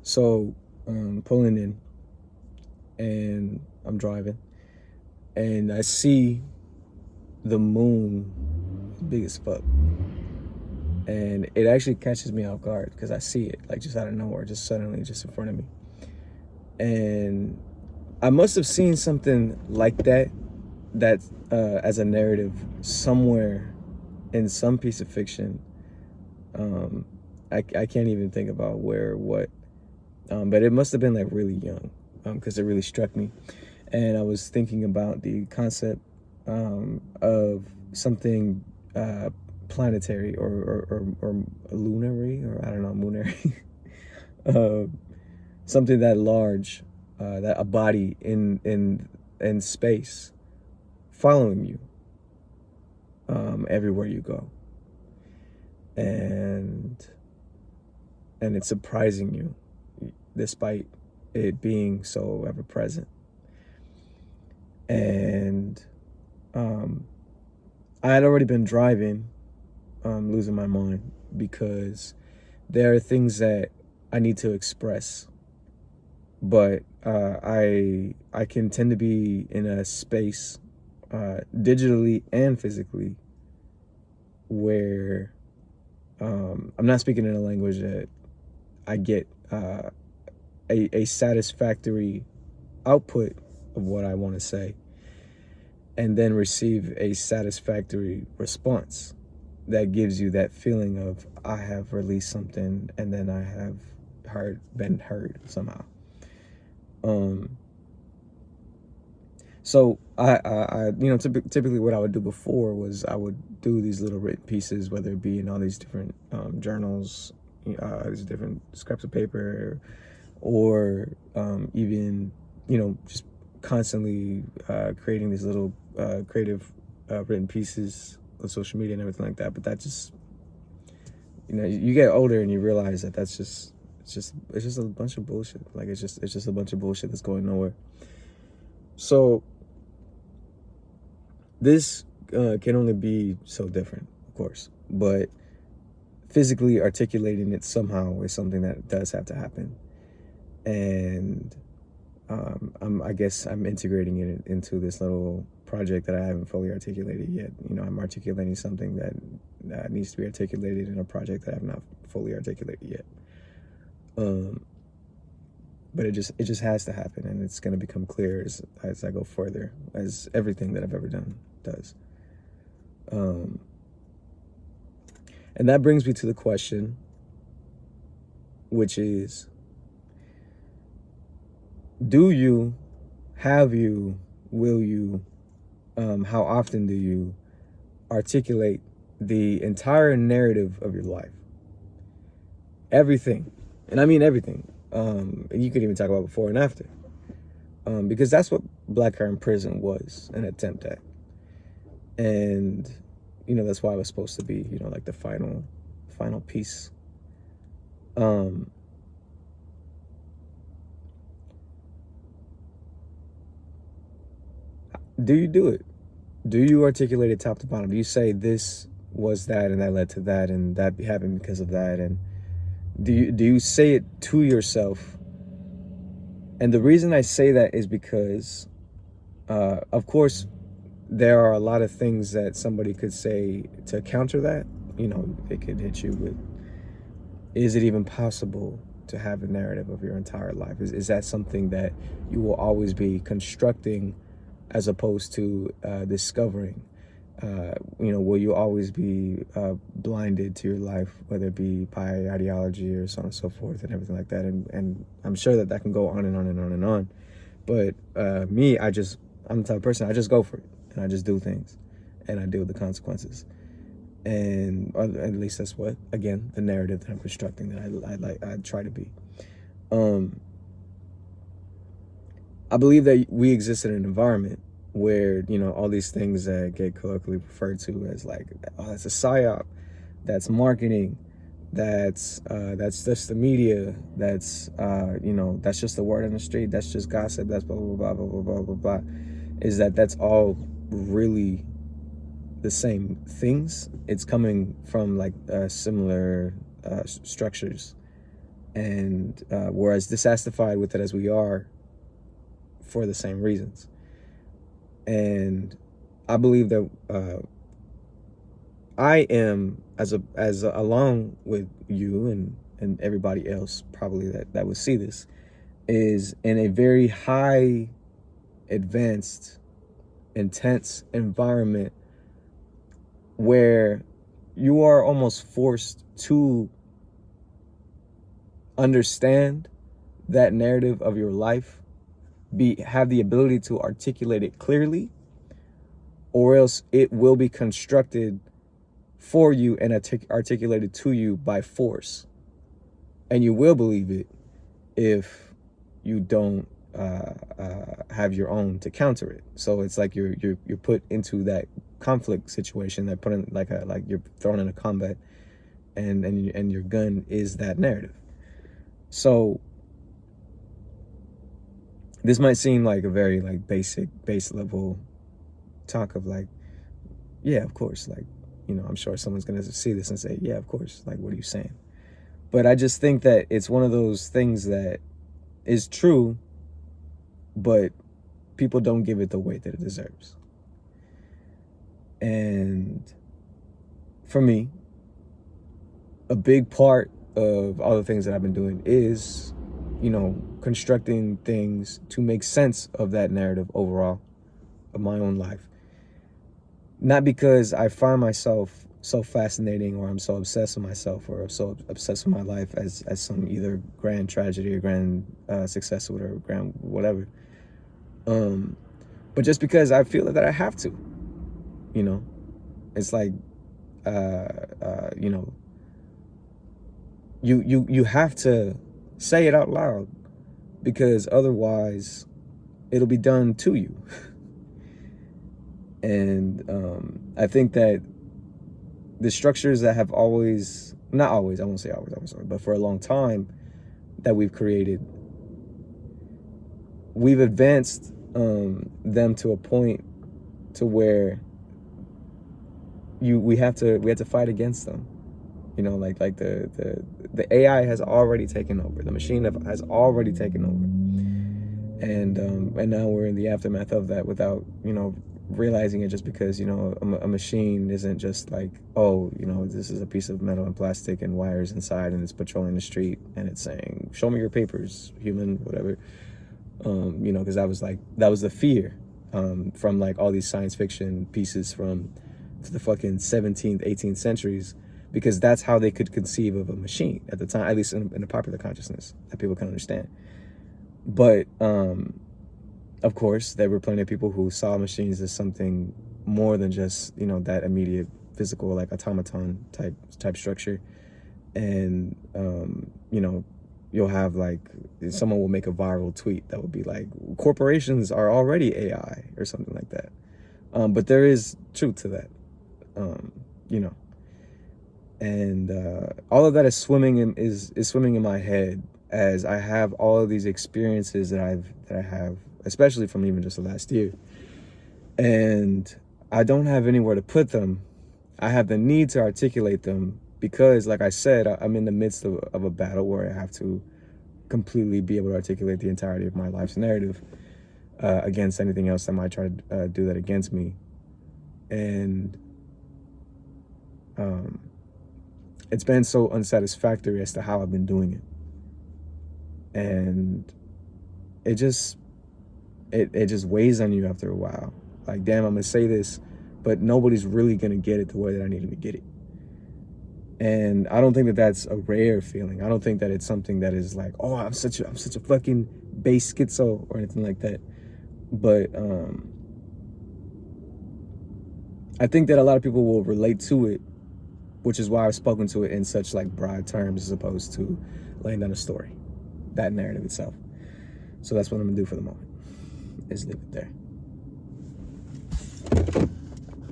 So, pulling in, and I'm driving, and I see the moon big as fuck. And it actually catches me off guard because I see it like just out of nowhere, just suddenly, just in front of me. And I must have seen something like that as a narrative somewhere in some piece of fiction. I can't even think about where or what, but it must have been like really young, because it really struck me. And I was thinking about the concept of something planetary or lunary, or I don't know, moonary. uh, Something that large, that a body in space following you everywhere you go, and it's surprising you despite it being so ever present. And I had already been driving, losing my mind, because there are things that I need to express, but I can tend to be in a space, digitally and physically, where I'm not speaking in a language that I get a satisfactory output of what I want to say, and then receive a satisfactory response that gives you that feeling of I have released something, and then I have been heard somehow. So typically what I would do before was I would do these little written pieces, whether it be in all these different journals, these different scraps of paper, or even, just constantly creating these little creative written pieces on social media and everything like that. But that just, you get older and you realize that it's just a bunch of bullshit. Like it's just a bunch of bullshit that's going nowhere. So this can only be so different, of course, but physically articulating it somehow is something that does have to happen. And I guess I'm integrating it into this little project that I haven't fully articulated yet. I'm articulating something that needs to be articulated in a project that I have not fully articulated yet. But it just has to happen, and it's going to become clear as I go further, as everything that I've ever done does. And that brings me to the question, which is, do you, have you, will you, how often do you articulate the entire narrative of your life? Everything. And I mean everything. You could even talk about before and after. Because that's what Black Hair in Prison was an attempt at. And, that's why it was supposed to be, like the final piece. Do you do it? Do you articulate it top to bottom? Do you say this was that, and that led to that, and that happened because of that? And do you say it to yourself? And the reason I say that is because, of course, there are a lot of things that somebody could say to counter that. They could hit you with, is it even possible to have a narrative of your entire life? Is that something that you will always be constructing as opposed to discovering? Will you always be blinded to your life, whether it be by ideology or so on and so forth and everything like that? And I'm sure that can go on and on and on and on. But me, I'm the type of person, I just go for it, and I just do things, and I deal with the consequences. And at least that's what, again, the narrative that I'm constructing, that I try to be. I believe that we exist in an environment where, all these things that get colloquially referred to as like, oh, that's a psyop, that's marketing, that's just the media, that's that's just the word on the street, that's just gossip, that's blah blah blah blah blah blah blah blah, is that's all really the same things. It's coming from like similar structures, And we're as dissatisfied with it as we are for the same reasons. And I believe that I am, along with you and everybody else probably that would see this, is in a very high, advanced, intense environment where you are almost forced to understand that narrative of your life, have the ability to articulate it clearly, or else it will be constructed for you and articulated to you by force. And you will believe it if you don't have your own to counter it. So it's like you're put into that conflict situation, that put in like you're thrown in a combat, and your gun is that narrative. So this might seem like a very like base level talk of like, yeah, of course, like, you know, I'm sure someone's gonna see this and say, yeah, of course, like, what are you saying? But I just think that it's one of those things that is true, but people don't give it the weight that it deserves. And for me, a big part of all the things that I've been doing is, you know, constructing things to make sense of that narrative overall of my own life. Not because I find myself so fascinating, or I'm so obsessed with myself, or so obsessed with my life as some either grand tragedy or grand success, or whatever, grand whatever. But just because I feel that I have to, you know, it's like, you know, you have to say it out loud, because otherwise it'll be done to you. And I think that the structures that have always, not always, I won't say always, I'm sorry, but for a long time that we've created, we've advanced them to a point to where we have to fight against them. You know, like the AI has already taken over. The machine has already taken over, and now we're in the aftermath of that without, you know, realizing it, just because, you know, a machine isn't just like, oh, you know, this is a piece of metal and plastic and wires inside, and it's patrolling the street and it's saying, show me your papers, human, whatever. You know, because that was the fear from like all these science fiction pieces from the fucking 17th, 18th centuries, because that's how they could conceive of a machine at the time, at least in the popular consciousness that people can understand. But of course, there were plenty of people who saw machines as something more than just, you know, that immediate physical, like automaton type structure. And you know, you'll have like, someone will make a viral tweet that will be like, corporations are already AI or something like that. But there is truth to that, you know. And all of that is swimming in my head, as I have all of these experiences that I have, especially from even just the last year. And I don't have anywhere to put them. I have the need to articulate them because, like I said, I'm in the midst of a battle where I have to completely be able to articulate the entirety of my life's narrative against anything else that might try to do that against me. And it's been so unsatisfactory as to how I've been doing it. And it just weighs on you after a while. Like, damn, I'm gonna say this, but nobody's really gonna get it the way that I need them to get it. And I don't think that that's a rare feeling. I don't think that it's something that is like, oh, I'm such a fucking base schizo or anything like that. But I think that a lot of people will relate to it, which is why I've spoken to it in such like broad terms as opposed to laying down a story, that narrative itself. So that's what I'm gonna do for the moment, is leave it there.